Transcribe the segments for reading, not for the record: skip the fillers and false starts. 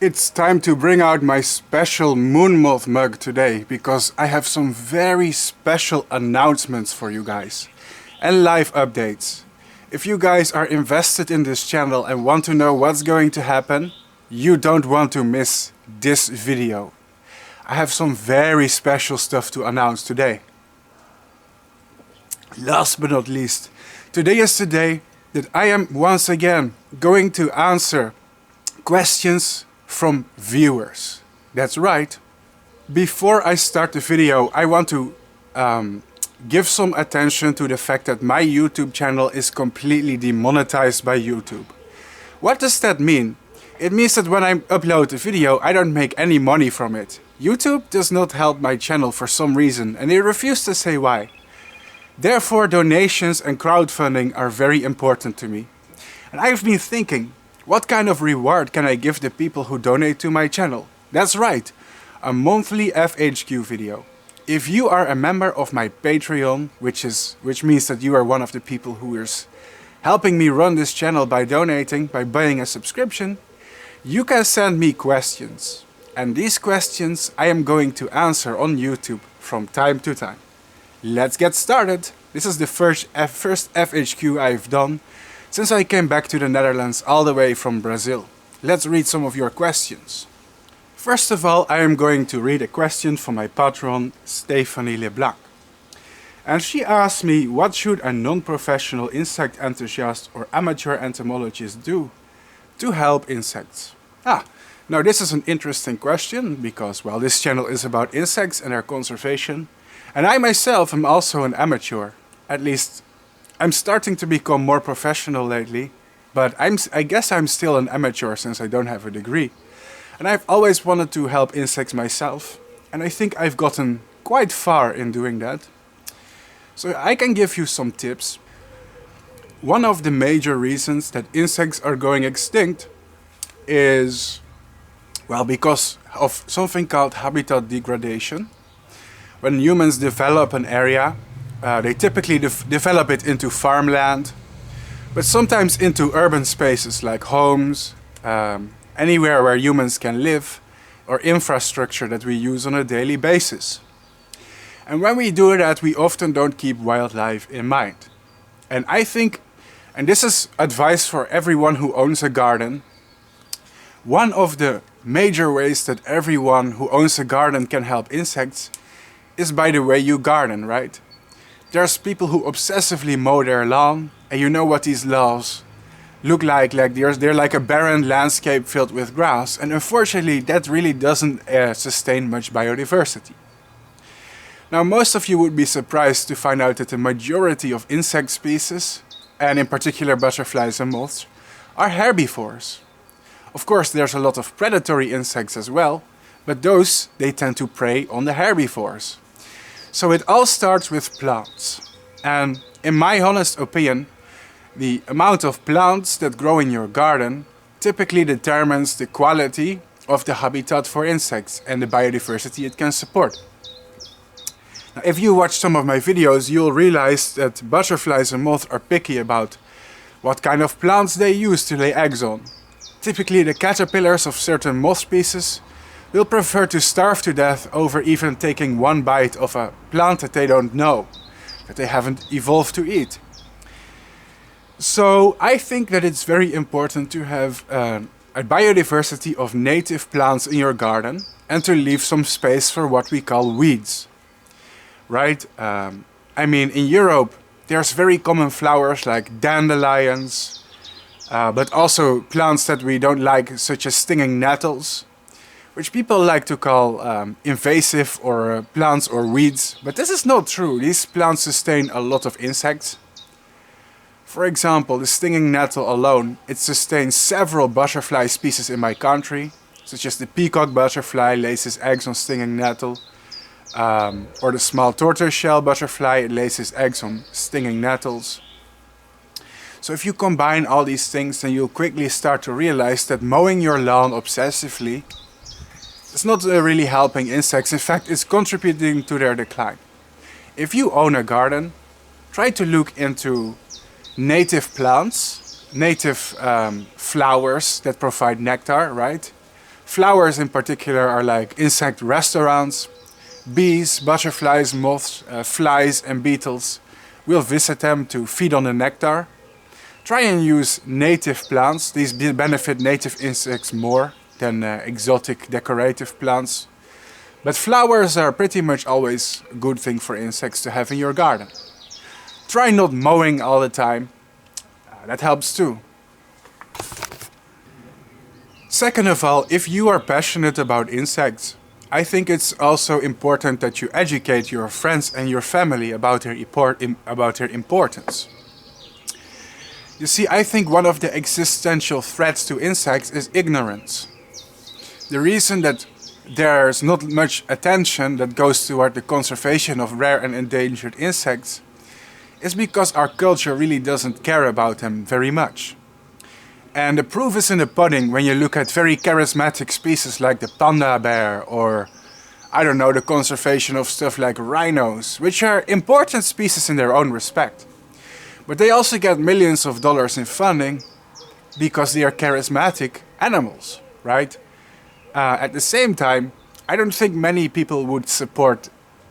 It's time to bring out my special moon moth mug today because I have some very special announcements for you guys and live updates. If you guys are invested in this channel and want to know what's going to happen, you don't want to miss this video. I have some very special stuff to announce today. Last but not least, today is the day that I am once again going to answer questions from viewers. That's right. Before I start the video, I want to give some attention to the fact that my YouTube channel is completely demonetized by YouTube. What does that mean? It means that when I upload a video, I don't make any money from it. YouTube does not help my channel for some reason, and they refuse to say why. Therefore, donations and crowdfunding are very important to me. And I've been thinking, what kind of reward can I give the people who donate to my channel? That's right, a monthly F.A.Q video. If you are a member of my Patreon, which means that you are one of the people who is helping me run this channel by donating, by buying a subscription, you can send me questions. And these questions I am going to answer on YouTube from time to time. Let's get started. This is the first F.A.Q I've done since I came back to the Netherlands all the way from Brazil. Let's read some of your questions. First of all, I am going to read a question from my patron, Stephanie Leblanc. And she asked me, what should a non-professional insect enthusiast or amateur entomologist do to help insects? Now this is an interesting question because, well, this channel is about insects and their conservation. And I myself am also an amateur. At least I'm starting to become more professional lately, but I guess I'm still an amateur since I don't have a degree. And I've always wanted to help insects myself, and I think I've gotten quite far in doing that. So I can give you some tips. One of the major reasons that insects are going extinct is, well, because of something called habitat degradation. When humans develop an area, they typically develop it into farmland, but sometimes into urban spaces like homes, anywhere where humans can live, or infrastructure that we use on a daily basis. And when we do that, we often don't keep wildlife in mind. And I think, and this is advice for everyone who owns a garden, one of the major ways that everyone who owns a garden can help insects is by the way you garden, right? There's people who obsessively mow their lawn, and you know what these lawns look like they're like a barren landscape filled with grass, and unfortunately that really doesn't sustain much biodiversity. Now most of you would be surprised to find out that the majority of insect species, and in particular butterflies and moths, are herbivores. Of course there's a lot of predatory insects as well, but they tend to prey on the herbivores. So it all starts with plants. And in my honest opinion, the amount of plants that grow in your garden typically determines the quality of the habitat for insects and the biodiversity it can support. Now, if you watch some of my videos, you'll realize that butterflies and moths are picky about what kind of plants they use to lay eggs on. Typically the caterpillars of certain moth species will prefer to starve to death over even taking one bite of a plant that they don't know, that they haven't evolved to eat. So I think that it's very important to have a biodiversity of native plants in your garden and to leave some space for what we call weeds. Right? I mean, in Europe there's very common flowers like dandelions, but also plants that we don't like, such as stinging nettles, which people like to call invasive or plants or weeds, but this is not true. These plants sustain a lot of insects. For example, the stinging nettle alone, it sustains several butterfly species in my country, such as the peacock butterfly lays its eggs on stinging nettle, or the small tortoiseshell butterfly, it lays its eggs on stinging nettles. So if you combine all these things, then you'll quickly start to realize that mowing your lawn obsessively it's not really helping insects. In fact, it's contributing to their decline. If you own a garden, try to look into native plants, native flowers that provide nectar, right? Flowers in particular are like insect restaurants. Bees, butterflies, moths, flies and beetles will visit them to feed on the nectar. Try and use native plants. These benefit native insects more than exotic decorative plants. But flowers are pretty much always a good thing for insects to have in your garden. Try not mowing all the time. That helps too. Second of all, if you are passionate about insects, I think it's also important that you educate your friends and your family about their importance. You see, I think one of the existential threats to insects is ignorance. The reason that there's not much attention that goes toward the conservation of rare and endangered insects is because our culture really doesn't care about them very much. And the proof is in the pudding when you look at very charismatic species like the panda bear or, I don't know, the conservation of stuff like rhinos, which are important species in their own respect. But they also get millions of dollars in funding because they are charismatic animals, right? At the same time, I don't think many people would support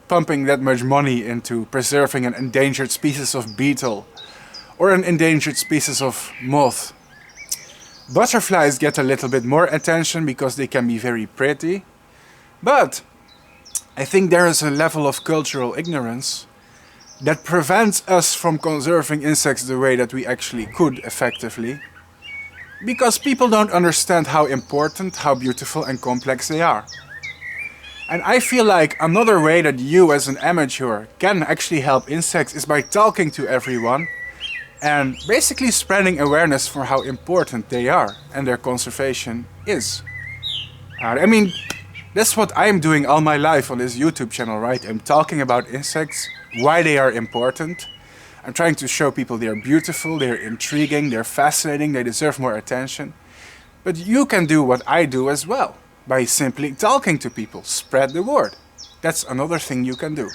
pumping that much money into preserving an endangered species of beetle or an endangered species of moth. Butterflies get a little bit more attention because they can be very pretty, but I think there is a level of cultural ignorance that prevents us from conserving insects the way that we actually could effectively, because people don't understand how important, how beautiful and complex they are. And I feel like another way that you as an amateur can actually help insects is by talking to everyone and basically spreading awareness for how important they are and their conservation is. I mean, that's what I'm doing all my life on this YouTube channel, right? I'm talking about insects, why they are important. I'm trying to show people they are beautiful, they're intriguing, they're fascinating, they deserve more attention. But you can do what I do as well, by simply talking to people, spread the word. That's another thing you can do.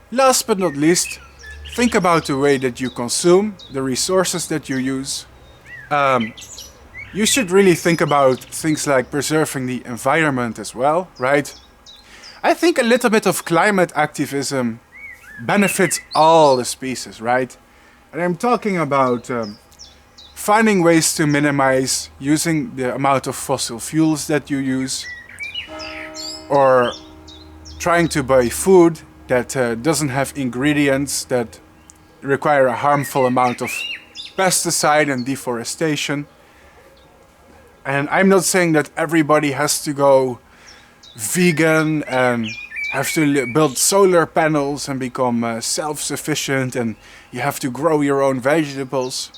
Last but not least, think about the way that you consume, the resources that you use. You should really think about things like preserving the environment as well, right? I think a little bit of climate activism benefits all the species, right? And I'm talking about finding ways to minimize using the amount of fossil fuels that you use, or trying to buy food that doesn't have ingredients that require a harmful amount of pesticide and deforestation. And I'm not saying that everybody has to go vegan and have to build solar panels and become self-sufficient and you have to grow your own vegetables.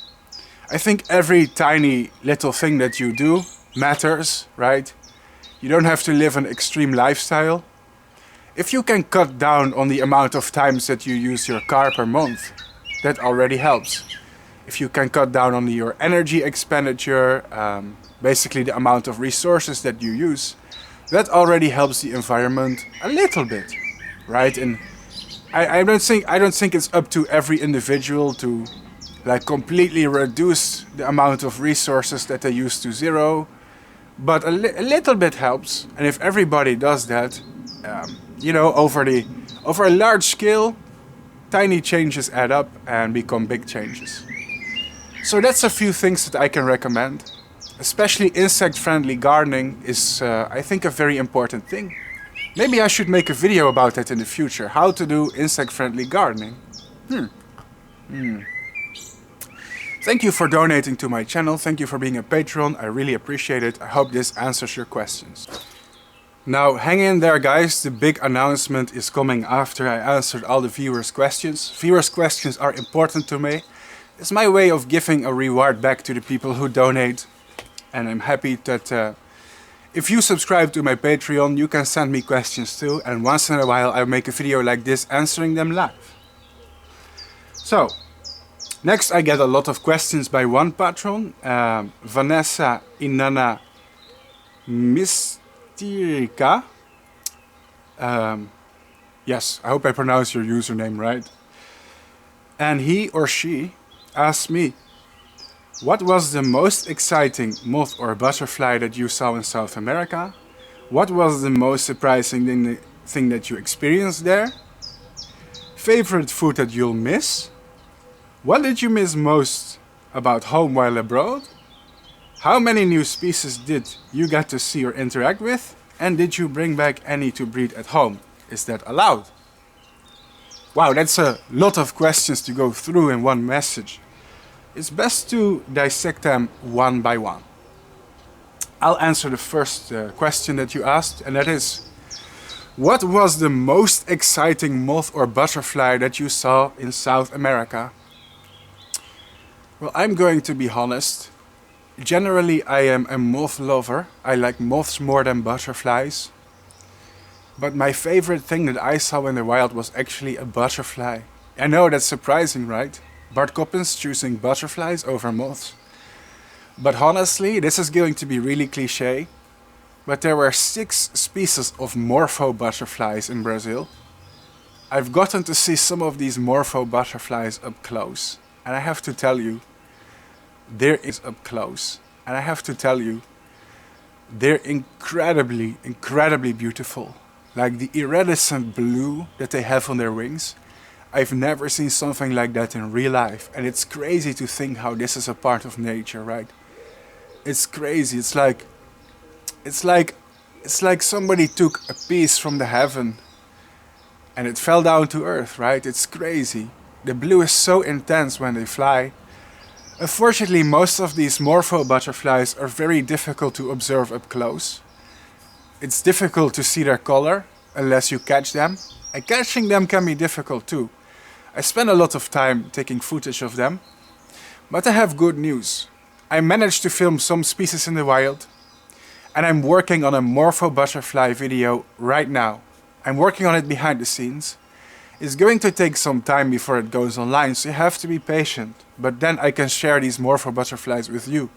I think every tiny little thing that you do matters, right? You don't have to live an extreme lifestyle. If you can cut down on the amount of times that you use your car per month, that already helps. If you can cut down on your energy expenditure, basically the amount of resources that you use, that already helps the environment a little bit, right? And I don't think it's up to every individual to like completely reduce the amount of resources that they use to zero, but a little bit helps. And if everybody does that, you know, over a large scale, tiny changes add up and become big changes. So that's a few things that I can recommend. Especially insect-friendly gardening is, I think, a very important thing. Maybe I should make a video about that in the future. How to do insect-friendly gardening. Thank you for donating to my channel. Thank you for being a patron. I really appreciate it. I hope this answers your questions. Now, hang in there, guys. The big announcement is coming after I answered all the viewers' questions. Viewers' questions are important to me. It's my way of giving a reward back to the people who donate. And I'm happy that if you subscribe to my Patreon, you can send me questions too. And once in a while, I'll make a video like this answering them live. So, next I get a lot of questions by one patron, Vanessa Inanna Mysterica. Yes, I hope I pronounced your username right. And he or she asked me, what was the most exciting moth or butterfly that you saw in South America? What was the most surprising thing that you experienced there? Favorite food that you'll miss? What did you miss most about home while abroad? How many new species did you get to see or interact with? And did you bring back any to breed at home? Is that allowed? Wow, that's a lot of questions to go through in one message. It's best to dissect them one by one. I'll answer the first question that you asked, and that is, what was the most exciting moth or butterfly that you saw in South America? Well, I'm going to be honest. Generally, I am a moth lover. I like moths more than butterflies. But my favorite thing that I saw in the wild was actually a butterfly. I know that's surprising, right? Bart Coppens choosing butterflies over moths. But honestly, this is going to be really cliché. But there were 6 species of morpho butterflies in Brazil. I've gotten to see some of these morpho butterflies up close. And I have to tell you, they're incredibly, incredibly beautiful. Like the iridescent blue that they have on their wings. I've never seen something like that in real life. And it's crazy to think how this is a part of nature, right? It's crazy. It's like somebody took a piece from the heaven and it fell down to earth, right? It's crazy. The blue is so intense when they fly. Unfortunately, most of these morpho butterflies are very difficult to observe up close. It's difficult to see their color unless you catch them. And catching them can be difficult too. I spend a lot of time taking footage of them. But I have good news. I managed to film some species in the wild. And I'm working on a morpho butterfly video right now. I'm working on it behind the scenes. It's going to take some time before it goes online, so you have to be patient. But then I can share these morpho butterflies with you.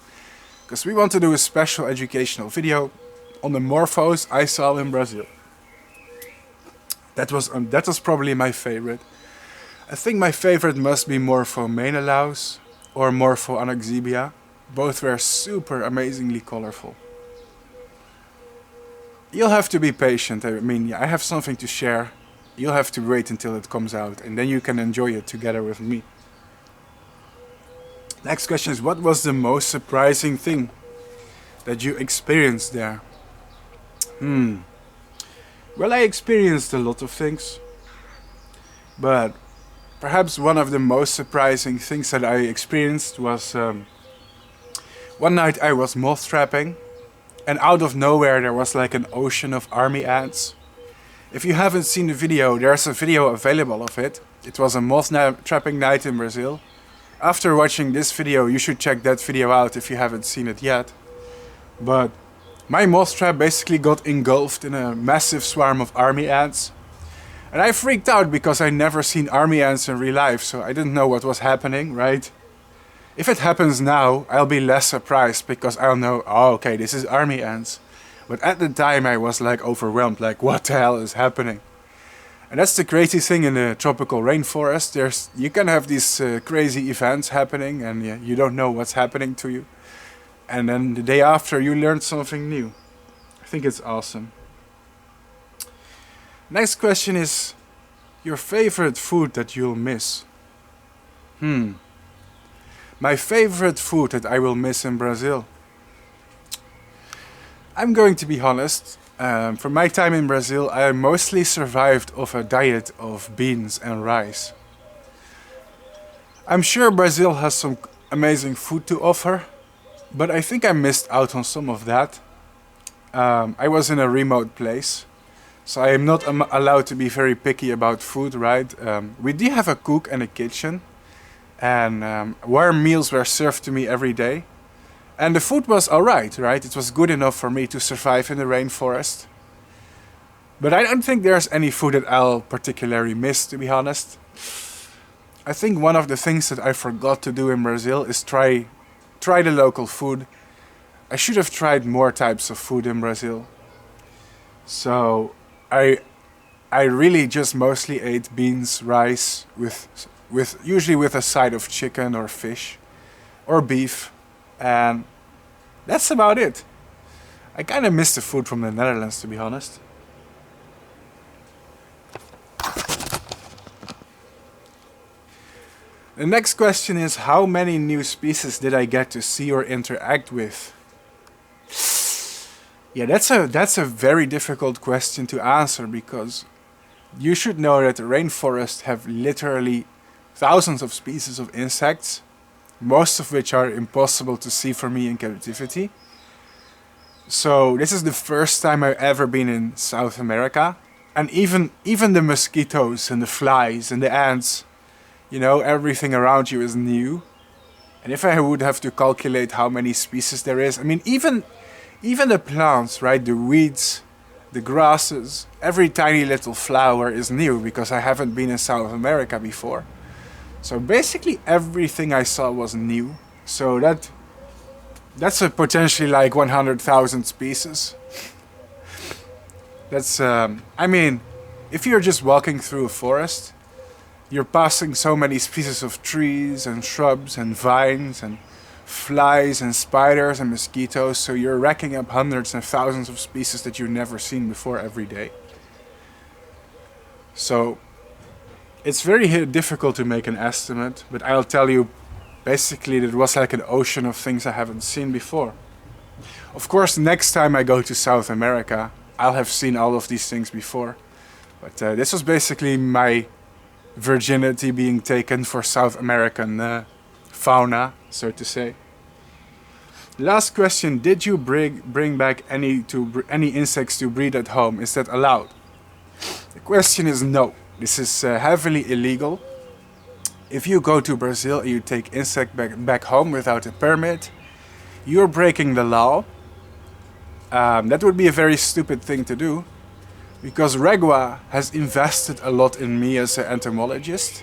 Because we want to do a special educational video on the morphos I saw in Brazil. That was probably my favorite. I think my favorite must be Morpho menelaus or Morpho anaxibia. Both were super amazingly colorful. You'll have to be patient. I mean, I have something to share. You'll have to wait until it comes out and then you can enjoy it together with me. Next question is, what was the most surprising thing that you experienced there? Well, I experienced a lot of things. But perhaps one of the most surprising things that I experienced was one night I was moth trapping. And out of nowhere there was like an ocean of army ants. If you haven't seen the video, there's a video available of it. It was a moth trapping night in Brazil. After watching this video, you should check that video out if you haven't seen it yet. But my moth trap basically got engulfed in a massive swarm of army ants. And I freaked out because I never seen army ants in real life, so I didn't know what was happening, right? If it happens now, I'll be less surprised because I'll know, oh, okay, this is army ants. But at the time I was like overwhelmed, like what the hell is happening? And that's the crazy thing in the tropical rainforest. You can have these crazy events happening and you don't know what's happening to you. And then the day after you learn something new. I think it's awesome. Next question is your favorite food that you'll miss. My favorite food that I will miss in Brazil. I'm going to be honest. From my time in Brazil, I mostly survived off a diet of beans and rice. I'm sure Brazil has some amazing food to offer, but I think I missed out on some of that. I was in a remote place, so I am not allowed to be very picky about food, right? We did have a cook and a kitchen, and warm meals were served to me every day. And the food was alright, right? It was good enough for me to survive in the rainforest. But I don't think there's any food that I'll particularly miss, to be honest. I think one of the things that I forgot to do in Brazil is try the local food. I should have tried more types of food in Brazil. So I really just mostly ate beans, rice, usually with a side of chicken or fish or beef. And that's about it. I kind of miss the food from the Netherlands, to be honest. The next question is, how many new species did I get to see or interact with? Yeah, that's a very difficult question to answer, because you should know that the rainforests have literally thousands of species of insects, most of which are impossible to see for me in captivity. So this is the first time I've ever been in South America, and even the mosquitoes and the flies and the ants, you know, everything around you is new. And if I would have to calculate how many species there is, I mean, even the plants, right, the weeds, the grasses, every tiny little flower is new, because I haven't been in South America before. So basically everything I saw was new. So that's a potentially like 100,000 species. That's, I mean, if you're just walking through a forest, you're passing so many species of trees and shrubs and vines and flies and spiders and mosquitoes, so you're racking up hundreds and thousands of species that you've never seen before every day. So it's very difficult to make an estimate, but I'll tell you, basically it was like an ocean of things I haven't seen before. Of course, next time I go to South America, I'll have seen all of these things before. But this was basically my virginity being taken for South American fauna, so to say. Last question: did you bring back any insects to breed at home? Is that allowed? The question is no. This is heavily illegal. If you go to Brazil and you take insect back home without a permit, you're breaking the law. That would be a very stupid thing to do, because Regua has invested a lot in me as an entomologist.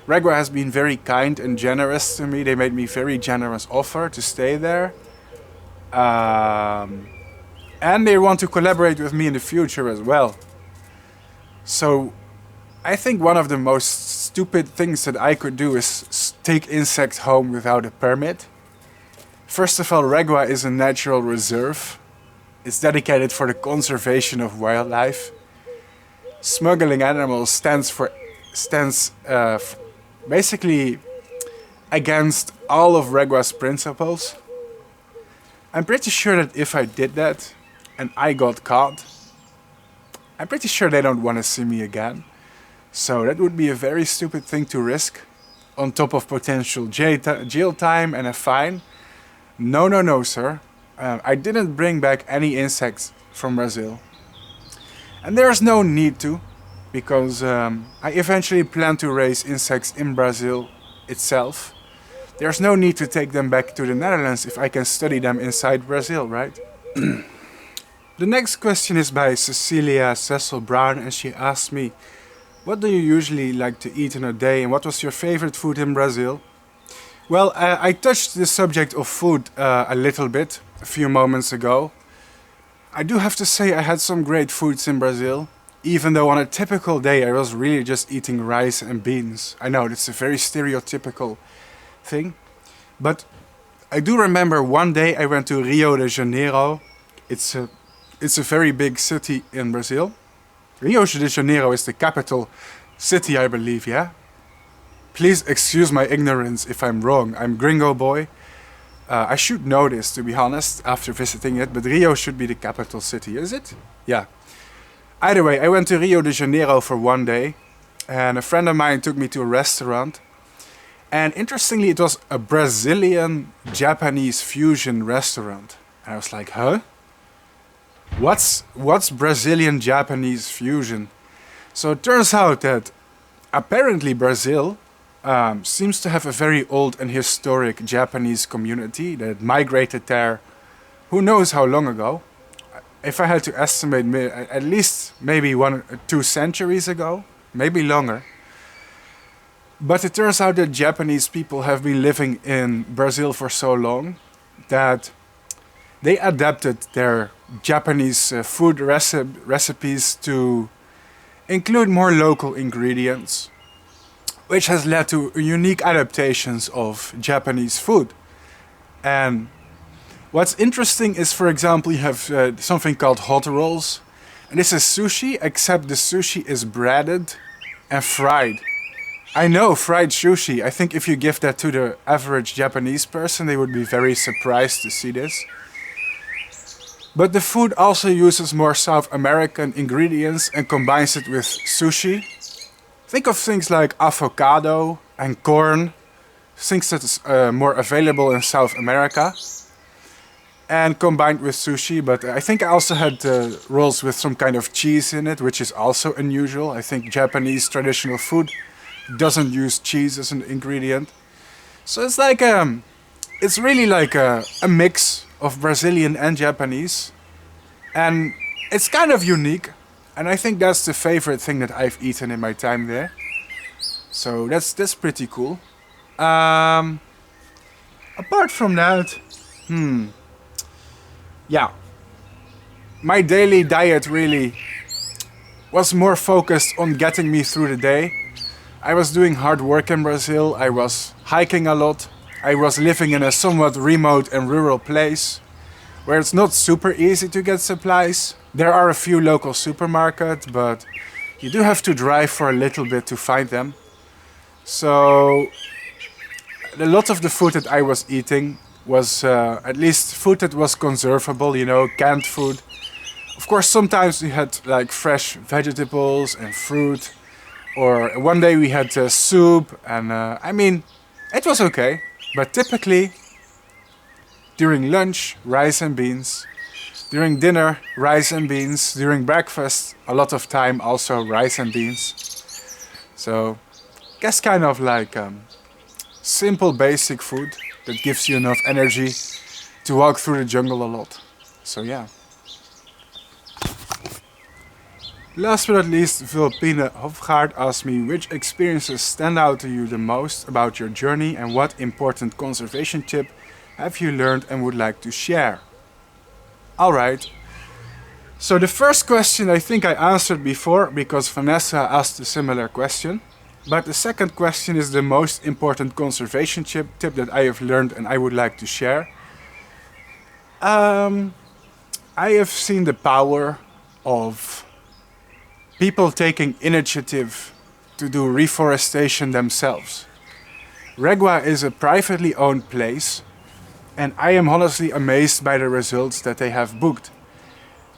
Regua has been very kind and generous to me. They made me very generous offer to stay there. And they want to collaborate with me in the future as well. So I think one of the most stupid things that I could do is take insects home without a permit. First of all, Regua is a natural reserve. It's dedicated for the conservation of wildlife. Smuggling animals stands basically against all of Regua's principles. I'm pretty sure that if I did that and I got caught, I'm pretty sure they don't want to see me again. So that would be a very stupid thing to risk, on top of potential jail time and a fine. No, sir. I didn't bring back any insects from Brazil. And there's no need to, because I eventually plan to raise insects in Brazil itself. There's no need to take them back to the Netherlands if I can study them inside Brazil, right? The next question is by Cecilia Cecil Brown, and she asked me, what do you usually like to eat in a day, and what was your favorite food in Brazil? Well, I touched the subject of food a little bit a few moments ago. I do have to say I had some great foods in Brazil, even though on a typical day I was really just eating rice and beans. I know, that's a very stereotypical thing. But I do remember one day I went to Rio de Janeiro. It's a very big city in Brazil. Rio de Janeiro is the capital city, I believe, yeah? Please excuse my ignorance if I'm wrong. I'm gringo boy. I should know this, to be honest, after visiting it, but Rio should be the capital city, is it? Yeah. Either way, I went to Rio de Janeiro for one day, and a friend of mine took me to a restaurant. And interestingly, it was a Brazilian-Japanese fusion restaurant. And I was like, huh? What's Brazilian-Japanese fusion? So it turns out that apparently Brazil seems to have a very old and historic Japanese community that migrated there who knows how long ago. If I had to estimate, at least maybe 1 or 2 centuries ago, maybe longer. But it turns out that Japanese people have been living in Brazil for so long that they adapted their Japanese food recipes to include more local ingredients, which has led to unique adaptations of Japanese food. And What's interesting is, for example, you have something called hot rolls. And this is sushi, except the sushi is breaded and fried. I know, fried sushi. I think if you give that to the average Japanese person, they would be very surprised to see this. But the food also uses more South American ingredients and combines it with sushi. Think of things like avocado and corn, things that are more available in South America, and combined with sushi. But I think I also had rolls with some kind of cheese in it, which is also unusual. I think Japanese traditional food doesn't use cheese as an ingredient. So it's like it's really like a mix of Brazilian and Japanese, and it's kind of unique. And I think that's the favorite thing that I've eaten in my time there. So that's pretty cool. Apart from that, yeah, my daily diet really was more focused on getting me through the day. I was doing hard work in Brazil, I was hiking a lot, I was living in a somewhat remote and rural place where it's not super easy to get supplies. There are a few local supermarkets, but you do have to drive for a little bit to find them. So a lot of the food that I was eating was at least food that was conservable, you know, canned food. Of course, sometimes we had like fresh vegetables and fruit, or one day we had soup, and I mean, it was okay. But typically, during lunch, rice and beans. During dinner, rice and beans. During breakfast, a lot of time also rice and beans. So, guess kind of like simple basic food that gives you enough energy to walk through the jungle a lot. So yeah. Last but not least, Vulpine Hofgaard asked me which experiences stand out to you the most about your journey and what important conservation tip have you learned and would like to share. Alright, so the first question I think I answered before because Vanessa asked a similar question. But the second question is the most important conservation tip that I have learned and I would like to share. I have seen the power of people taking initiative to do reforestation themselves. Regua is a privately owned place, and I am honestly amazed by the results that they have booked.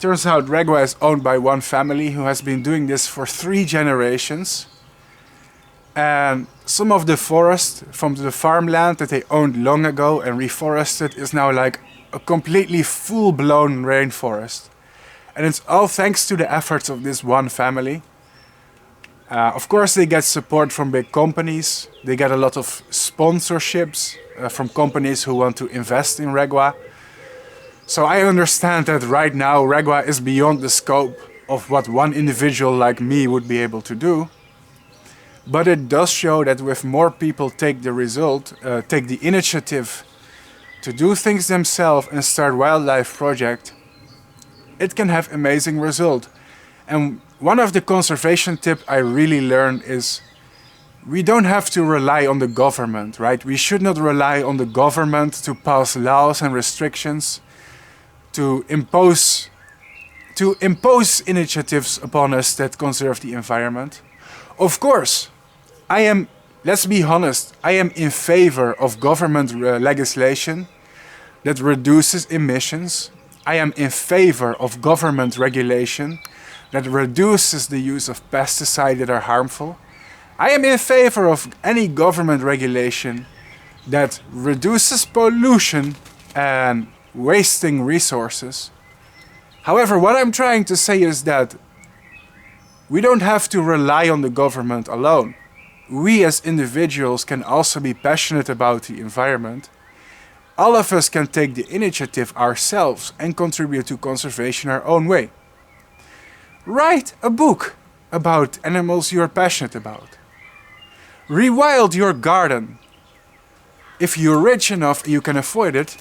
Turns out Regua is owned by one family who has been doing this for 3 generations. And some of the forest from the farmland that they owned long ago and reforested is now like a completely full-blown rainforest. And it's all thanks to the efforts of this one family. Of course, they get support from big companies. They get a lot of sponsorships from companies who want to invest in Regua. So I understand that right now Regua is beyond the scope of what one individual like me would be able to do. But it does show that with more people take the initiative to do things themselves and start wildlife project, it can have amazing result. And one of the conservation tips I really learned is we don't have to rely on the government, right? We should not rely on the government to pass laws and restrictions to impose initiatives upon us that conserve the environment. Of course, let's be honest, I am in favor of government legislation that reduces emissions. I am in favor of government regulation that reduces the use of pesticides that are harmful. I am in favor of any government regulation that reduces pollution and wasting resources. However, what I'm trying to say is that we don't have to rely on the government alone. We as individuals can also be passionate about the environment. All of us can take the initiative ourselves and contribute to conservation our own way. Write a book about animals you're passionate about. Rewild your garden. If you're rich enough and you can afford it,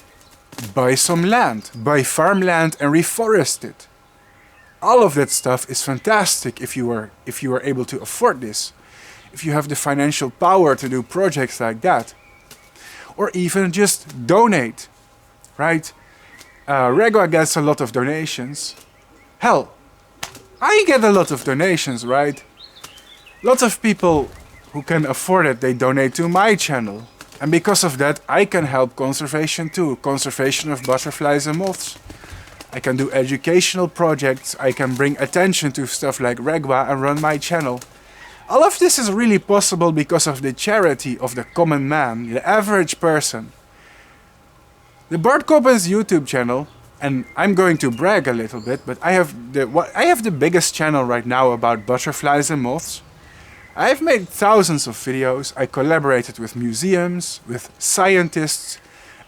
buy some land, buy farmland and reforest it. All of that stuff is fantastic if you are able to afford this. If you have the financial power to do projects like that. Or even just donate, right? Regua gets a lot of donations. Hell, I get a lot of donations, right? Lots of people who can afford it, they donate to my channel. And because of that, I can help conservation too. Conservation of butterflies and moths. I can do educational projects. I can bring attention to stuff like Regua and run my channel. All of this is really possible because of the charity of the common man, the average person. The Bart Coppens YouTube channel, and I'm going to brag a little bit, but I have the biggest channel right now about butterflies and moths. I've made thousands of videos. I collaborated with museums, with scientists,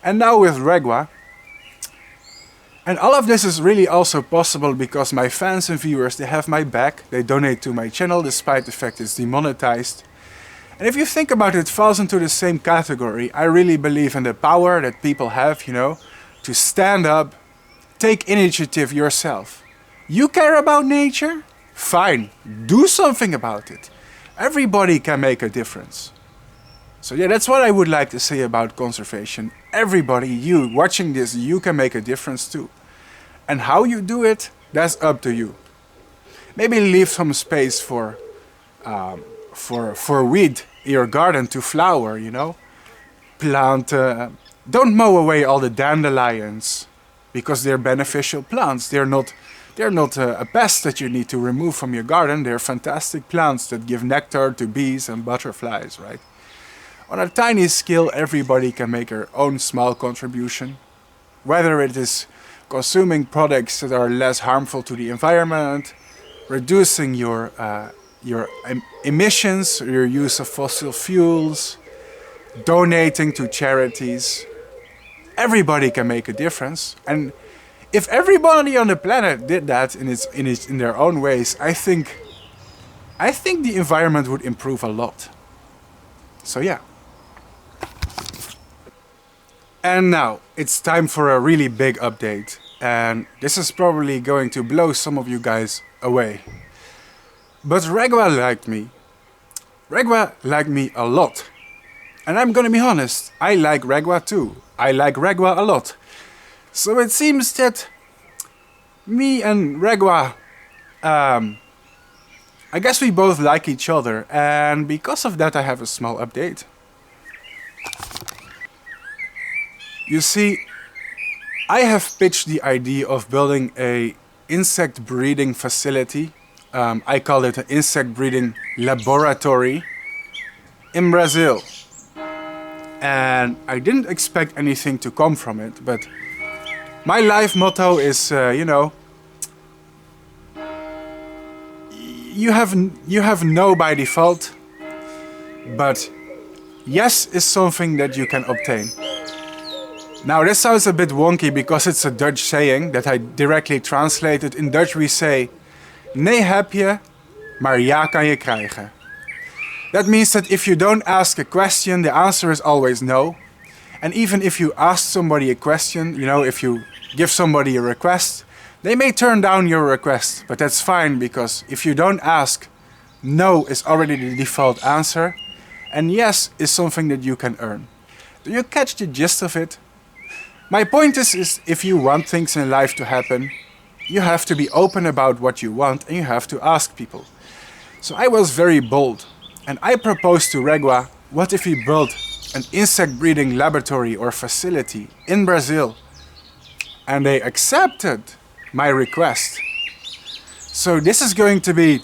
and now with Regua. And all of this is really also possible because my fans and viewers, they have my back. They donate to my channel despite the fact it's demonetized. And if you think about it, it falls into the same category. I really believe in the power that people have, you know, to stand up, take initiative yourself. You care about nature? Fine, do something about it. Everybody can make a difference. So yeah, that's what I would like to say about conservation. Everybody, you watching this, you can make a difference too. And how you do it, that's up to you. Maybe leave some space for weed in your garden to flower, you know. Plant, don't mow away all the dandelions because they're beneficial plants. They're not a pest that you need to remove from your garden. They're fantastic plants that give nectar to bees and butterflies, right? On a tiny scale, everybody can make their own small contribution. Whether it is consuming products that are less harmful to the environment, reducing your emissions, your use of fossil fuels, donating to charities. Everybody can make a difference. And if everybody on the planet did that in their own ways, I think the environment would improve a lot. So yeah. And now it's time for a really big update. And this is probably going to blow some of you guys away. But Regua liked me. Regua liked me a lot. And I'm gonna be honest, I like Regua too. I like Regua a lot. So it seems that me and Regua, I guess we both like each other, and because of that I have a small update. You see, I have pitched the idea of building a insect breeding facility. I call it an insect breeding laboratory in Brazil. And I didn't expect anything to come from it, but my life motto is, you know, you have no by default, but yes is something that you can obtain. Now this sounds a bit wonky because it's a Dutch saying that I directly translated. In Dutch we say, nee heb je, maar ja kan je krijgen. That means that if you don't ask a question, the answer is always no. And even if you ask somebody a question, you know, if you give somebody a request, they may turn down your request, but that's fine because if you don't ask, no is already the default answer, and yes is something that you can earn. Do you catch the gist of it? My point is if you want things in life to happen, you have to be open about what you want and you have to ask people. So I was very bold and I proposed to Regua, what if we built an insect breeding laboratory or facility in Brazil? And they accepted my request. So this is going to be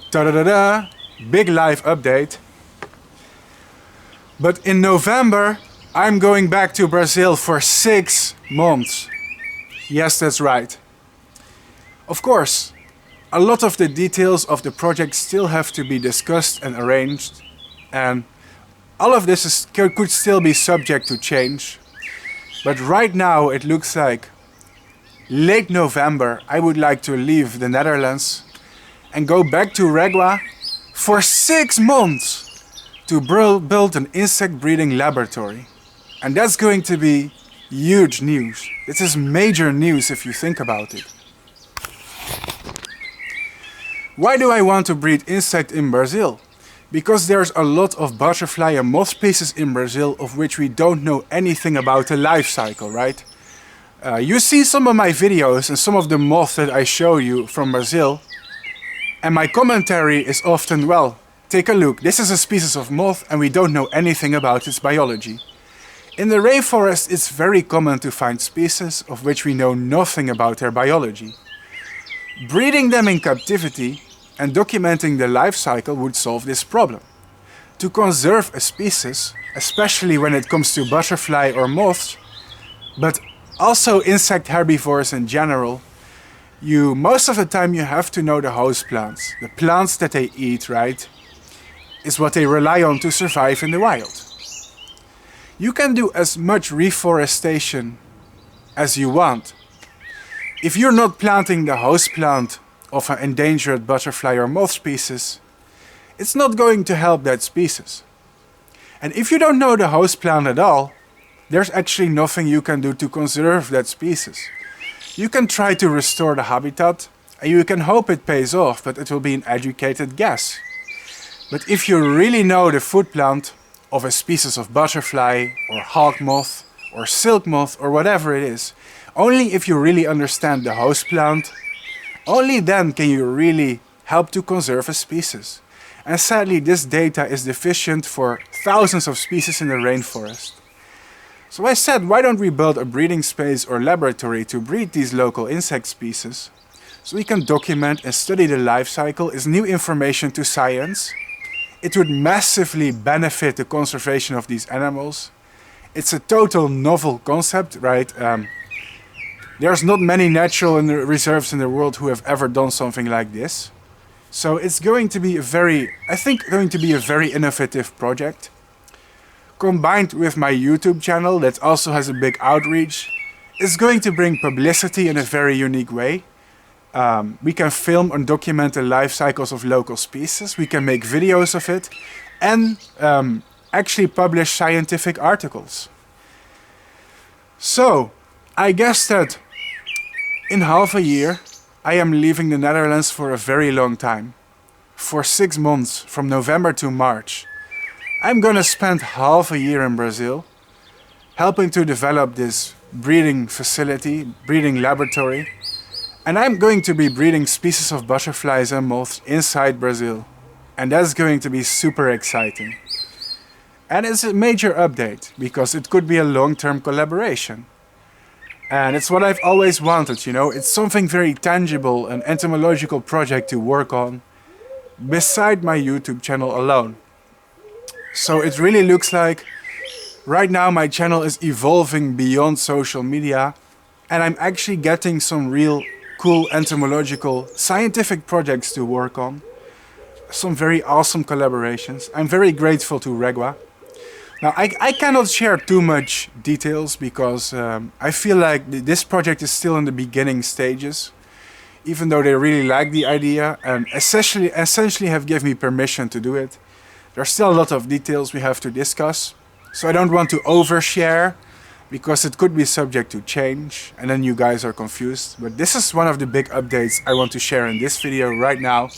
big live update. But in November, I'm going back to Brazil for 6 months. Yes, that's right. Of course, a lot of the details of the project still have to be discussed and arranged, and all of this could still be subject to change. But right now it looks like late November I would like to leave the Netherlands and go back to Regua for 6 months to build an insect breeding laboratory. And that's going to be huge news. This is major news if you think about it. Why do I want to breed insect in Brazil? Because there's a lot of butterfly and moth species in Brazil of which we don't know anything about the life cycle, right? You see some of my videos and some of the moths that I show you from Brazil, and my commentary is often, well, take a look, this is a species of moth and we don't know anything about its biology. In the rainforest, it's very common to find species of which we know nothing about their biology. Breeding them in captivity and documenting the life cycle would solve this problem. To conserve a species, especially when it comes to butterfly or moths, but also insect herbivores in general, most of the time you have to know the host plants. The plants that they eat, right, is what they rely on to survive in the wild. You can do as much reforestation as you want. If you're not planting the host plant of an endangered butterfly or moth species, it's not going to help that species. And if you don't know the host plant at all, there's actually nothing you can do to conserve that species. You can try to restore the habitat, and you can hope it pays off, but it will be an educated guess. But if you really know the food plant of a species of butterfly, or hawk moth, or silk moth, or whatever it is, only if you really understand the host plant, only then can you really help to conserve a species. And sadly, this data is deficient for thousands of species in the rainforest. So I said, why don't we build a breeding space or laboratory to breed these local insect species, so we can document and study the life cycle as new information to science. It would massively benefit the conservation of these animals. It's a total novel concept, right? There's not many natural reserves in the world who have ever done something like this. So it's going to be going to be a very innovative project. Combined with my YouTube channel that also has a big outreach, it's going to bring publicity in a very unique way. We can film and document the life cycles of local species, we can make videos of it, and actually publish scientific articles. So, I guess that in half a year, I am leaving the Netherlands for a very long time. For 6 months, from November to March. I'm gonna spend half a year in Brazil, helping to develop this breeding facility, breeding laboratory, and I'm going to be breeding species of butterflies and moths inside Brazil. And that's going to be super exciting. And it's a major update, because it could be a long-term collaboration. And it's what I've always wanted, you know, it's something very tangible, an entomological project to work on, beside my YouTube channel alone. So it really looks like right now my channel is evolving beyond social media, and I'm actually getting some real cool entomological scientific projects to work on. Some very awesome collaborations. I'm very grateful to Regua. Now I cannot share too much details because I feel like this project is still in the beginning stages, even though they really like the idea and essentially have given me permission to do it. There's still a lot of details we have to discuss, so I don't want to overshare because it could be subject to change and then you guys are confused. But this is one of the big updates I want to share in this video right now.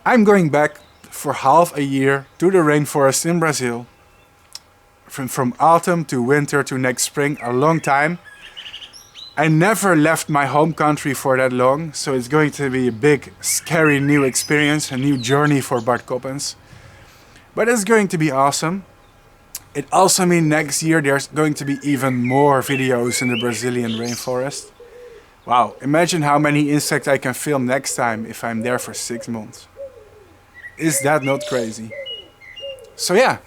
I'm going back for half a year to the rainforest in Brazil. From autumn to winter to next spring, a long time. I never left my home country for that long, so it's going to be a big, scary new experience, a new journey for Bart Coppens. But it's going to be awesome. It also means next year there's going to be even more videos in the Brazilian rainforest. Wow, imagine how many insects I can film next time if I'm there for 6 months. Is that not crazy? So yeah,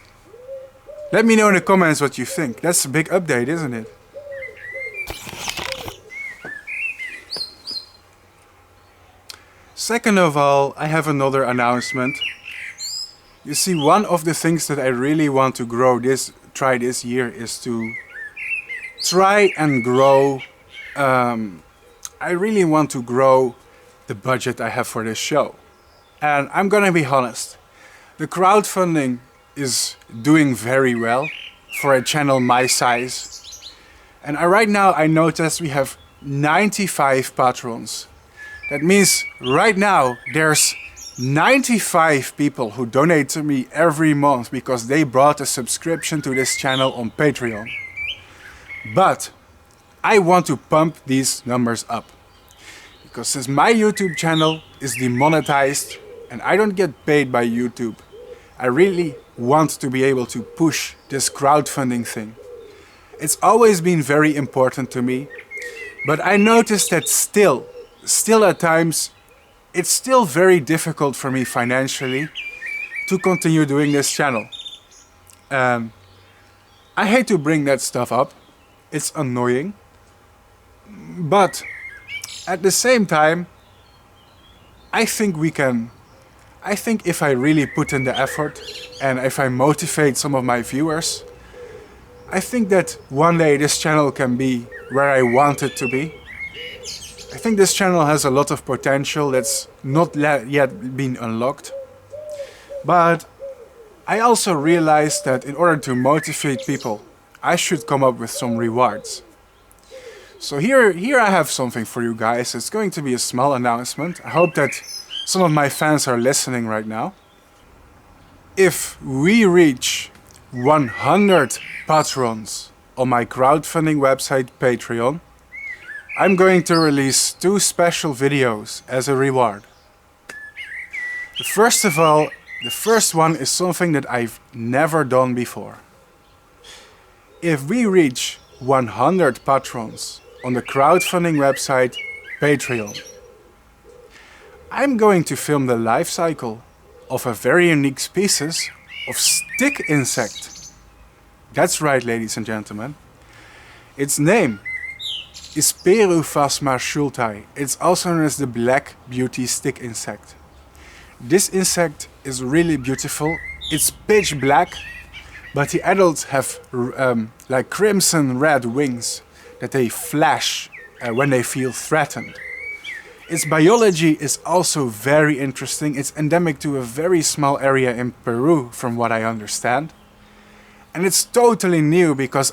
let me know in the comments what you think. That's a big update, isn't it? Second of all, I have another announcement. You see, one of the things that I really want to try this year is to try and grow. I really want to grow the budget I have for this show. And I'm gonna be honest, the crowdfunding is doing very well for a channel my size. And right now I noticed we have 95 patrons. That means right now there's 95 people who donate to me every month because they bought a subscription to this channel on Patreon. But I want to pump these numbers up. Because since my YouTube channel is demonetized and I don't get paid by YouTube, I really want to be able to push this crowdfunding thing. It's always been very important to me, but I noticed that still at times, it's still very difficult for me financially to continue doing this channel. I hate to bring that stuff up, it's annoying, but at the same time, I think if I really put in the effort and if I motivate some of my viewers, I think that one day this channel can be where I want it to be. I think this channel has a lot of potential that's not yet been unlocked. But I also realized that in order to motivate people, I should come up with some rewards. So here I have something for you guys. It's going to be a small announcement. I hope that some of my fans are listening right now. If we reach 100 patrons on my crowdfunding website Patreon, I'm going to release 2 special videos as a reward. First of all, the first one is something that I've never done before. If we reach 100 patrons on the crowdfunding website Patreon, I'm going to film the life cycle of a very unique species of stick insect. That's right, ladies and gentlemen. Its name is Peruphasma schultai. It's also known as the black beauty stick insect. This insect is really beautiful. It's pitch black, but the adults have like crimson red wings that they flash when they feel threatened. Its biology is also very interesting. It's endemic to a very small area in Peru, from what I understand. And it's totally new because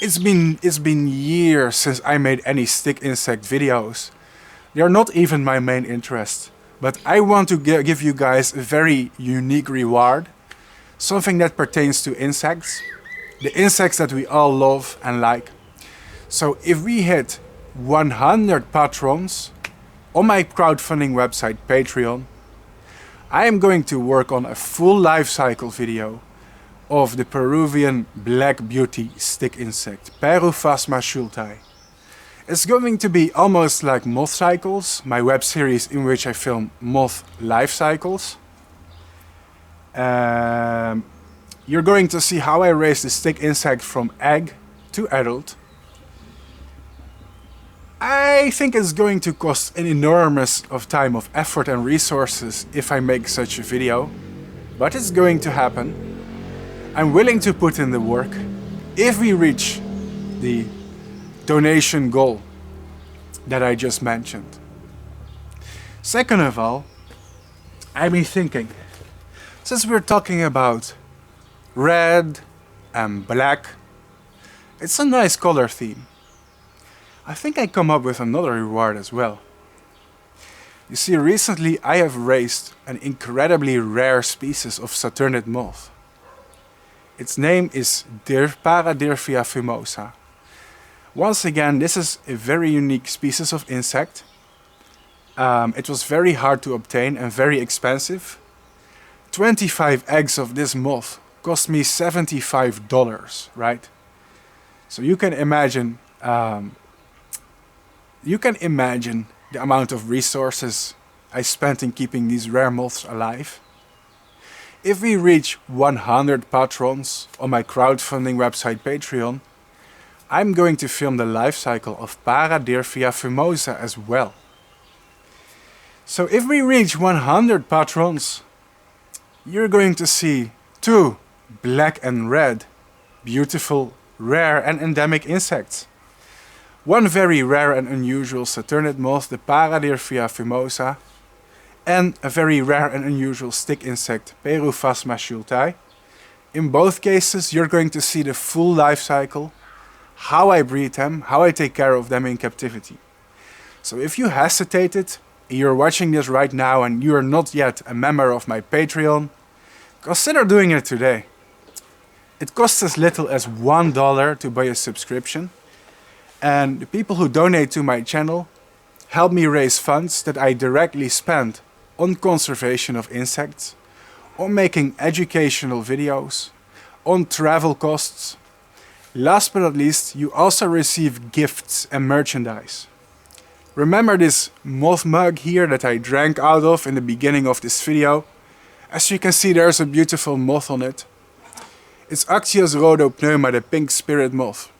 it's been years since I made any stick insect videos. They are not even my main interest. But I want to give you guys a very unique reward. Something that pertains to insects. The insects that we all love and like. So if we hit 100 patrons on my crowdfunding website Patreon, I am going to work on a full life cycle video of the Peruvian black beauty stick insect, Peruphasma schultai. It's going to be almost like Moth Cycles, my web series in which I film moth life cycles. You're going to see how I raise the stick insect from egg to adult. I think it's going to cost an enormous of time, of effort and resources if I make such a video, but it's going to happen. I'm willing to put in the work if we reach the donation goal that I just mentioned. Second of all, I've been thinking, since we're talking about red and black, it's a nice color theme. I think I come up with another reward as well. You see, recently I have raised an incredibly rare species of Saturnid moth. Its name is Paradyrphia fumosa. Once again, this is a very unique species of insect. It was very hard to obtain and very expensive. 25 eggs of this moth cost me $75, right? So you can imagine the amount of resources I spent in keeping these rare moths alive. If we reach 100 patrons on my crowdfunding website Patreon, I'm going to film the life cycle of Paradyrphia fumosa as well. So if we reach 100 patrons, you're going to see 2 black and red, beautiful, rare and endemic insects. One very rare and unusual Saturnid moth, the Paradyrphia fumosa, and a very rare and unusual stick insect, Peruphasma schultai. In both cases, you're going to see the full life cycle, how I breed them, how I take care of them in captivity. So if you hesitated, you're watching this right now and you are not yet a member of my Patreon, consider doing it today. It costs as little as $1 to buy a subscription. And the people who donate to my channel help me raise funds that I directly spend on conservation of insects, on making educational videos, on travel costs. Last but not least, you also receive gifts and merchandise. Remember this moth mug here that I drank out of in the beginning of this video? As you can see, there's a beautiful moth on it. It's Axios rhodopneuma, the pink spirit moth.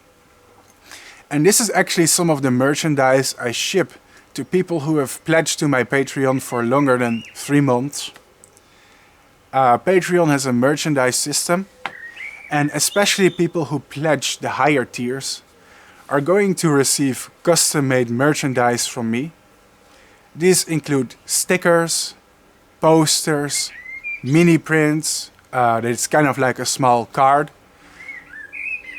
And this is actually some of the merchandise I ship to people who have pledged to my Patreon for longer than 3 months. Patreon has a merchandise system, and especially people who pledge the higher tiers are going to receive custom-made merchandise from me. These include stickers, posters, mini prints, it's kind of like a small card.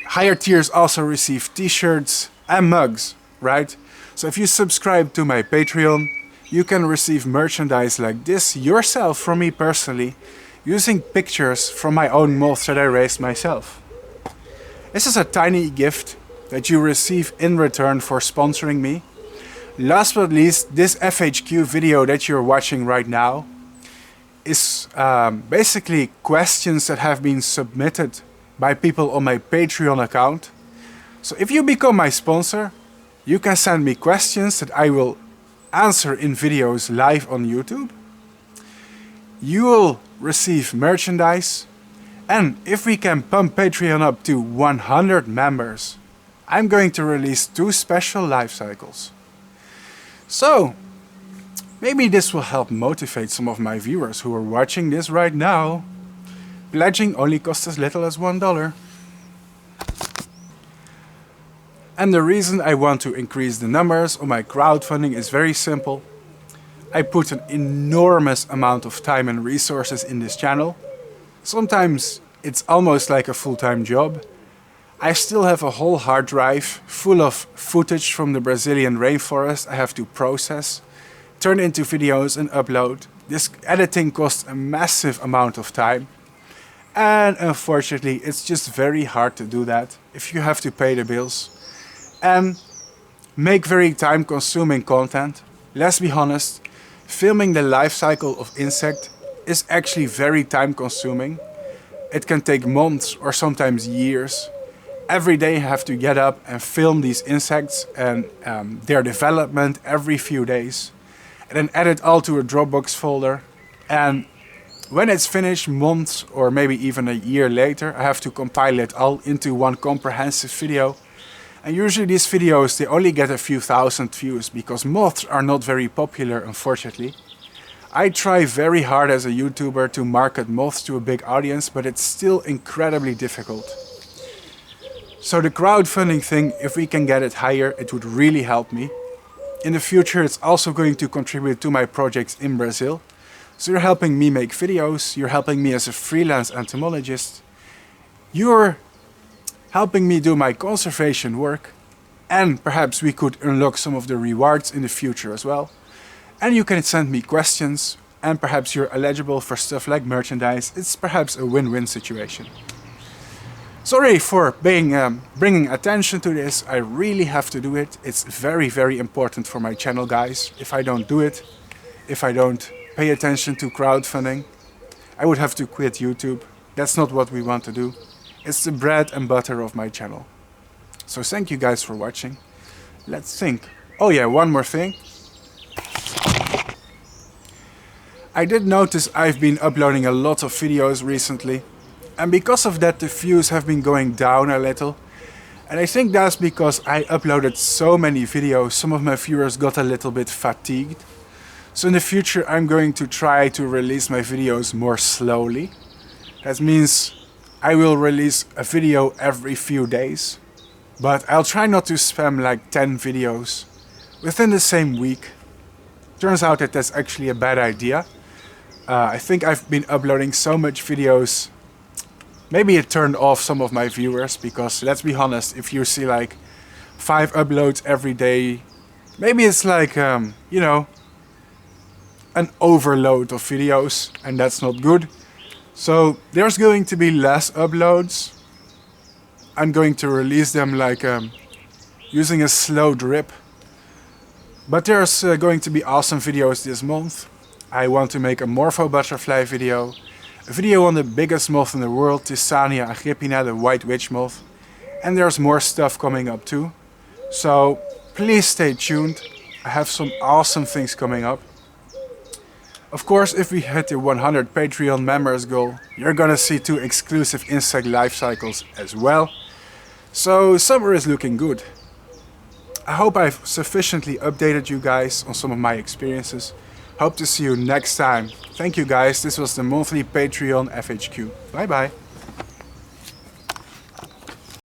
Higher tiers also receive t-shirts and mugs, right? So if you subscribe to my Patreon, you can receive merchandise like this yourself from me personally, using pictures from my own moths that I raised myself. This is a tiny gift that you receive in return for sponsoring me. Last but not least, this F.A.Q video that you're watching right now is basically questions that have been submitted by people on my Patreon account. So if you become my sponsor, you can send me questions that I will answer in videos live on YouTube. You will receive merchandise, and if we can pump Patreon up to 100 members, I'm going to release 2 special life cycles. So, maybe this will help motivate some of my viewers who are watching this right now. Pledging only costs as little as $1. And the reason I want to increase the numbers on my crowdfunding is very simple. I put an enormous amount of time and resources in this channel. Sometimes it's almost like a full-time job. I still have a whole hard drive full of footage from the Brazilian rainforest I have to process, turn into videos and upload. This editing costs a massive amount of time. And unfortunately, it's just very hard to do that if you have to pay the bills and make very time-consuming content. Let's be honest, filming the life cycle of insect is actually very time-consuming. It can take months or sometimes years. Every day I have to get up and film these insects and their development every few days, and then edit all to a Dropbox folder. And when it's finished, months or maybe even a year later, I have to compile it all into one comprehensive video. And usually these videos, they only get a few thousand views because moths are not very popular, unfortunately. I try very hard as a YouTuber to market moths to a big audience, but it's still incredibly difficult. So the crowdfunding thing, if we can get it higher, it would really help me. In the future, it's also going to contribute to my projects in Brazil. So you're helping me make videos, you're helping me as a freelance entomologist, you're helping me do my conservation work, and perhaps we could unlock some of the rewards in the future as well. And you can send me questions, and perhaps you're eligible for stuff like merchandise. It's perhaps a win-win situation. Sorry for bringing attention to this. I really have to do it. It's very, very important for my channel, guys. If I don't do it, if I don't pay attention to crowdfunding, I would have to quit YouTube. That's not what we want to do. It's the bread and butter of my channel. So thank you guys for watching. Let's think. Oh yeah, one more thing. I did notice I've been uploading a lot of videos recently, and because of that the views have been going down a little. And I think that's because I uploaded so many videos, some of my viewers got a little bit fatigued. So in the future I'm going to try to release my videos more slowly. That means I will release a video every few days, but I'll try not to spam like 10 videos within the same week. Turns out that that's actually a bad idea. I think I've been uploading so much videos. Maybe it turned off some of my viewers, because let's be honest, if you see like 5 uploads every day, maybe it's like, you know, an overload of videos, and that's not good. So there's going to be less uploads. I'm going to release them like using a slow drip. But there's going to be awesome videos this month. I want to make a morpho butterfly video, a video on the biggest moth in the world, Thysania agrippina, the white witch moth. And there's more stuff coming up too. So please stay tuned. I have some awesome things coming up. Of course, if we hit the 100 Patreon members goal, you're gonna see 2 exclusive insect life cycles as well. So summer is looking good. I hope I've sufficiently updated you guys on some of my experiences. Hope to see you next time. Thank you guys, this was the monthly Patreon FAQ. Bye bye.